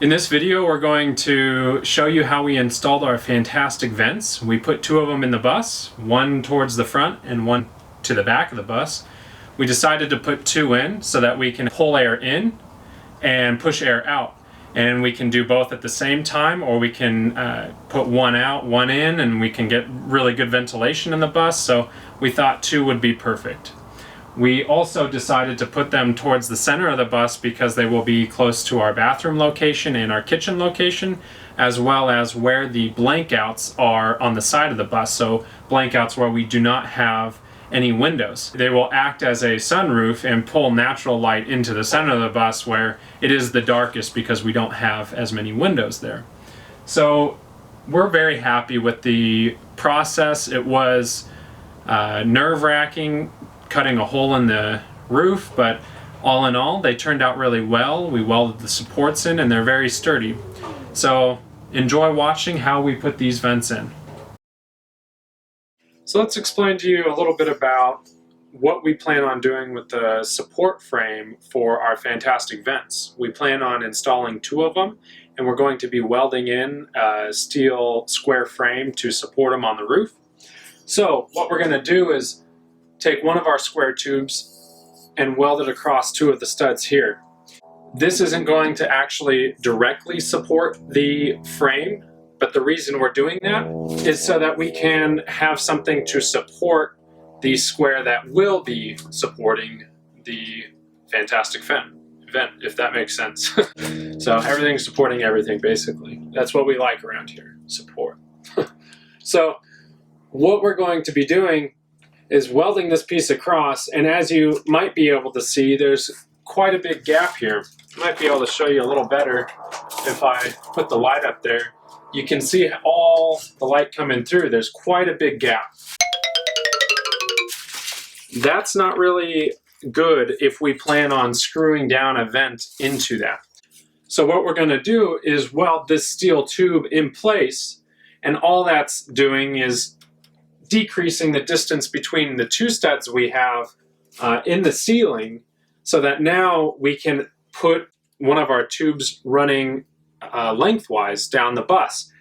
In this video, we're going to show you how we installed our fantastic vents. We put two of them in the bus, one towards the front and one to the back of the bus. We decided to put two in so that we can pull air in and push air out. And we can do both at the same time, or we can put one out, one in, and we can get really good ventilation in the bus. So we thought two would be perfect. We also decided to put them towards the center of the bus because they will be close to our bathroom location and our kitchen location, as well as where the blank outs are on the side of the bus. So blank outs where we do not have any windows. They will act as a sunroof and pull natural light into the center of the bus where it is the darkest because we don't have as many windows there. So we're very happy with the process. It was nerve-wracking cutting a hole in the roof, but all in all, they turned out really well. We welded the supports in and they're very sturdy. So enjoy watching how we put these vents in. So let's explain to you a little bit about what we plan on doing with the support frame for our fantastic vents. We plan on installing two of them, and we're going to be welding in a steel square frame to support them on the roof. So what we're going to do is take one of our square tubes and weld it across two of the studs here. This isn't going to actually directly support the frame, but the reason we're doing that is so that we can have something to support the square that will be supporting the fantastic vent, if that makes sense. So everything's supporting everything, basically. That's what we like around here, support. So what we're going to be doing is welding this piece across, and as you might be able to see, there's quite a big gap here. I might be able to show you a little better if I put the light up there. You can see all the light coming through. There's quite a big gap. That's not really good if we plan on screwing down a vent into that. So what we're going to do is weld this steel tube in place, and all that's doing is decreasing the distance between the two studs we have in the ceiling, so that now we can put one of our tubes running lengthwise down the bus.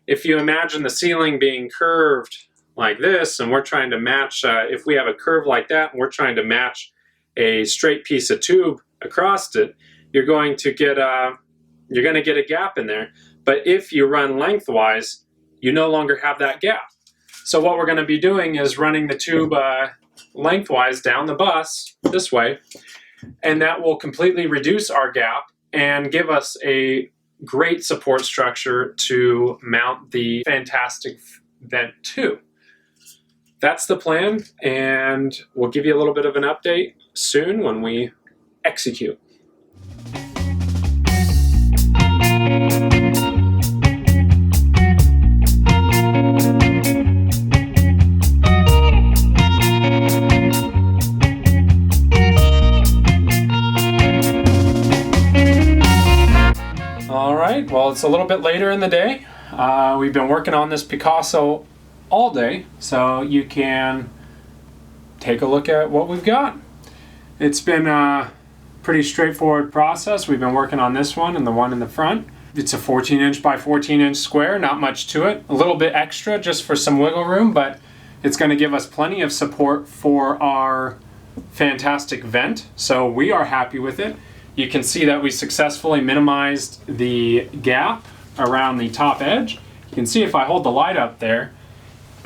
If you imagine the ceiling being curved like this, and we're trying to match, if we have a curve like that and we're trying to match a straight piece of tube across it, you're going to get a gap in there. But if you run lengthwise, you no longer have that gap. So what we're going to be doing is running the tube lengthwise down the bus this way, and that will completely reduce our gap and give us a great support structure to mount the fantastic vent to. That's the plan, and we'll give you a little bit of an update soon when we execute. Well, it's a little bit later in the day. We've been working on this Picasso all day, so you can take a look at what we've got. It's been a pretty straightforward process. We've been working on this one and the one in the front. It's a 14-inch by 14-inch square, not much to it. A little bit extra just for some wiggle room, but it's going to give us plenty of support for our fantastic vent, so we are happy with it. You can see that we successfully minimized the gap around the top edge. You can see if I hold the light up there,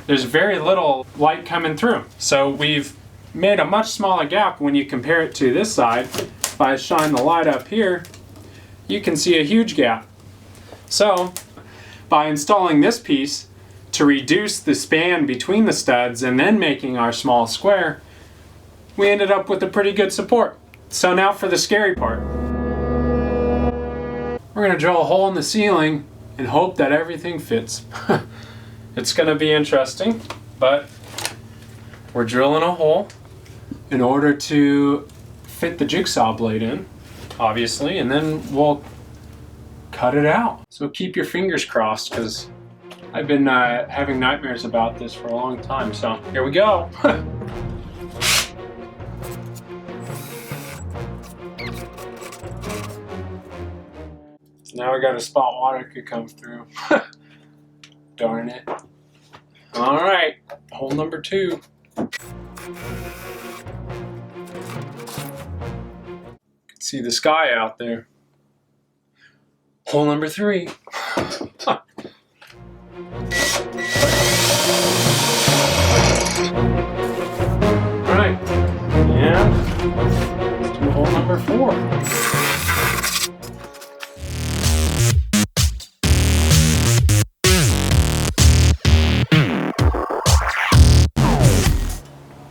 there's very little light coming through. So we've made a much smaller gap when you compare it to this side. If I shine the light up here, you can see a huge gap. So by installing this piece to reduce the span between the studs and then making our small square, we ended up with a pretty good support. So now for the scary part. We're going to drill a hole in the ceiling and hope that everything fits. It's going to be interesting, but we're drilling a hole in order to fit the jigsaw blade in, obviously, and then we'll cut it out. So keep your fingers crossed, because I've been having nightmares about this for a long time. So here we go. Now we got a spot water could come through. Darn it. All right, hole number 2. See the sky out there. Hole number 3. All right, and let's do hole number 4.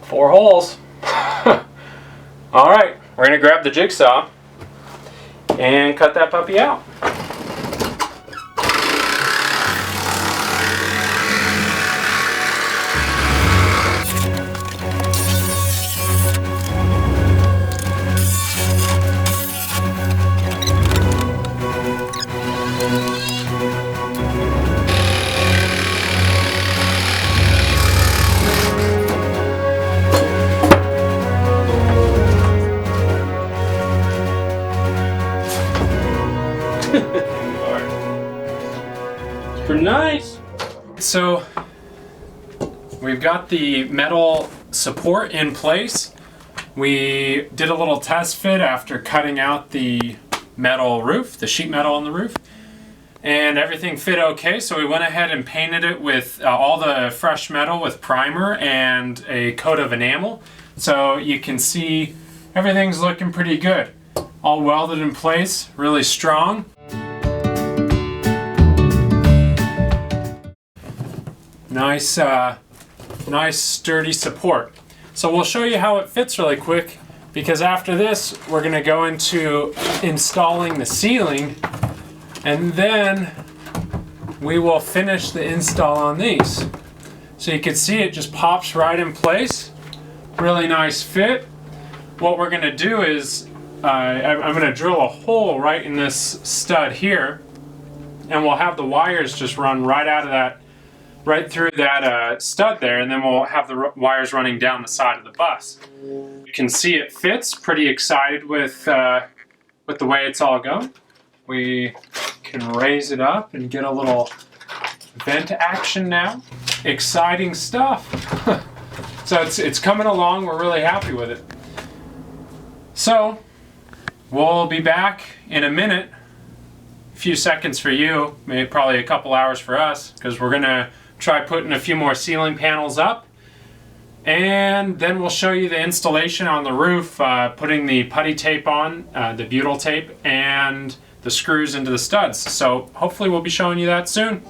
Four holes. All right, we're gonna grab the jigsaw and cut that puppy out. It's pretty nice. So we've got the metal support in place. We did a little test fit after cutting out the metal roof, the sheet metal on the roof, and everything fit okay. So we went ahead and painted it with all the fresh metal with primer and a coat of enamel. So you can see everything's looking pretty good. All welded in place, really strong. Nice, nice sturdy support. So we'll show you how it fits really quick, because after this we're going to go into installing the ceiling, and then we will finish the install on these. So you can see it just pops right in place. Really nice fit. What we're going to do is I'm going to drill a hole right in this stud here, and we'll have the wires just run right out of that, right through that stud there, and then we'll have the wires running down the side of the bus. You can see it fits. Pretty excited with the way it's all going. We can raise it up and get a little vent action now. Exciting stuff. So it's coming along. We're really happy with it. So we'll be back in a minute. A few seconds for you, maybe probably a couple hours for us, because we're gonna try putting a few more ceiling panels up, and then we'll show you the installation on the roof, putting the putty tape on, the butyl tape, and the screws into the studs. So hopefully we'll be showing you that soon.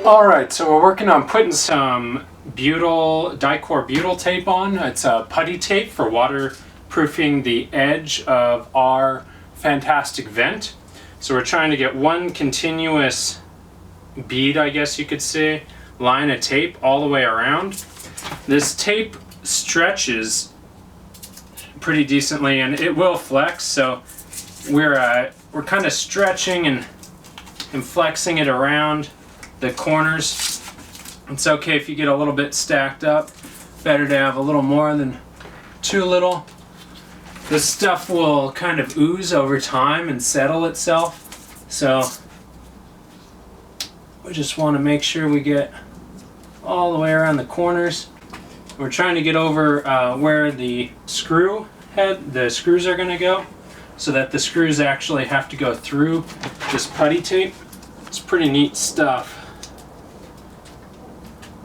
Alright, so we're working on putting some dicor butyl tape on. It's a putty tape for waterproofing the edge of our fantastic vent. So we're trying to get one continuous bead, I guess you could say, line of tape all the way around. This tape stretches pretty decently, and it will flex, so we're kind of stretching and flexing it around the corners. It's okay if you get a little bit stacked up. Better to have a little more than too little. This stuff will kind of ooze over time and settle itself. So we just want to make sure we get all the way around the corners. We're trying to get over where the screws are going to go, so that the screws actually have to go through this putty tape. It's pretty neat stuff.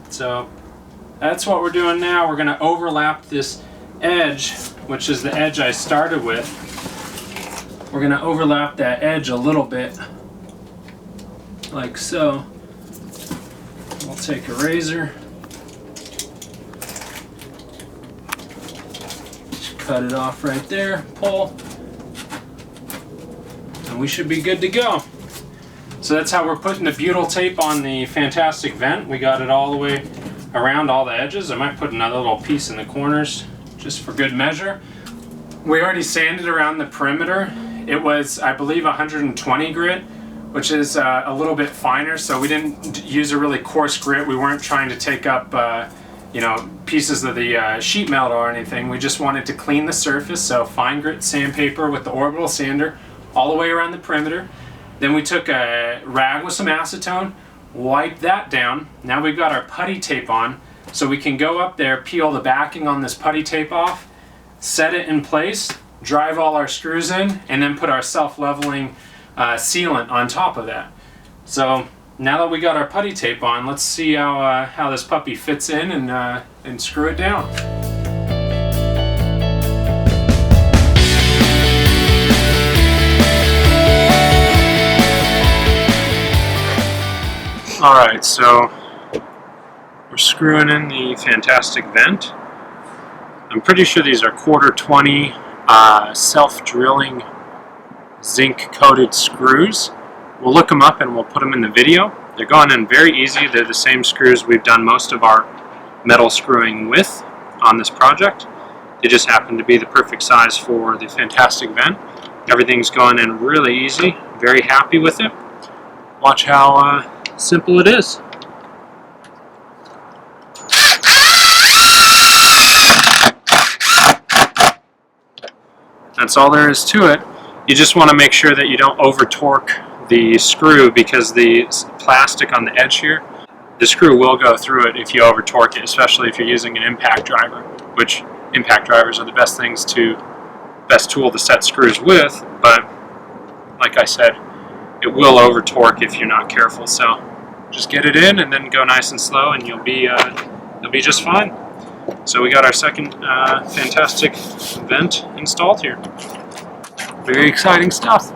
So that's what we're doing now. We're going to overlap this edge, which is the edge I started with. We're going to overlap that edge a little bit, like so. We'll take a razor, just cut it off right there, pull, and we should be good to go. So that's how we're putting the butyl tape on the fantastic vent. We got it all the way around all the edges. I might put another little piece in the corners just for good measure. We already sanded around the perimeter. It was, I believe, 120 grit, which is a little bit finer, so we didn't use a really coarse grit. We weren't trying to take up you know, pieces of the sheet metal or anything. We just wanted to clean the surface, so fine grit sandpaper with the orbital sander all the way around the perimeter. Then we took a rag with some acetone, wiped that down. Now we've got our putty tape on, so we can go up there, peel the backing on this putty tape off, set it in place, drive all our screws in, and then put our self-leveling sealant on top of that. So now that we got our putty tape on, let's see how this puppy fits in and screw it down. Alright, so we're screwing in the fantastic vent. I'm pretty sure these are 1/4 20 self-drilling zinc-coated screws. We'll look them up and we'll put them in the video. They're going in very easy. They're the same screws we've done most of our metal screwing with on this project. They just happen to be the perfect size for the fantastic vent. Everything's going in really easy. Very happy with it. Watch how simple it is. That's all there is to it. You just want to make sure that you don't over torque the screw, because the plastic on the edge here, the screw will go through it if you over torque it, especially if you're using an impact driver, which impact drivers are the best tool to set screws with, but like I said, it will over torque if you're not careful. So just get it in and then go nice and slow, and you'll be just fine. So we got our second fantastic vent installed here. Very exciting stuff.